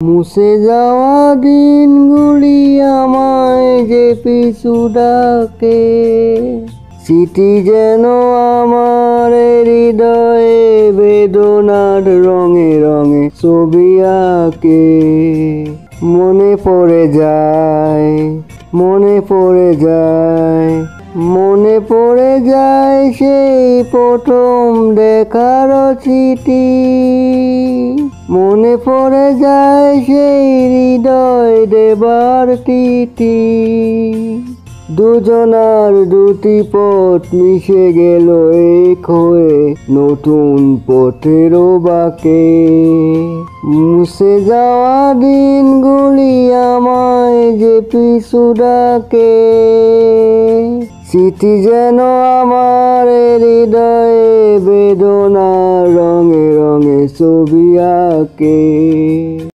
মুছে যাওয়া দিনগুলি আমায় যে পিছু ডাকে, স্মৃতি যেন আমার হৃদয়ে বেদনার রঙে রঙে ছবি আঁকে। মনে পড়ে যায়, মনে পড়ে যায়, মনে পড়ে যায় সেই প্রথম দেখার স্মৃতি। মনে পড়ে যায় সেই হৃদয় দেবার তিথি। দুজনার দুটি পথ মিশে গেল এক হয়ে নতুন পথের বাঁকে। মুছে যাওয়া দিনগুলি আমায় যে পিছু ডাকে, স্মৃতি যেন আমার হৃদয়ে বেদনার রঙে রঙে ছবি আঁকে।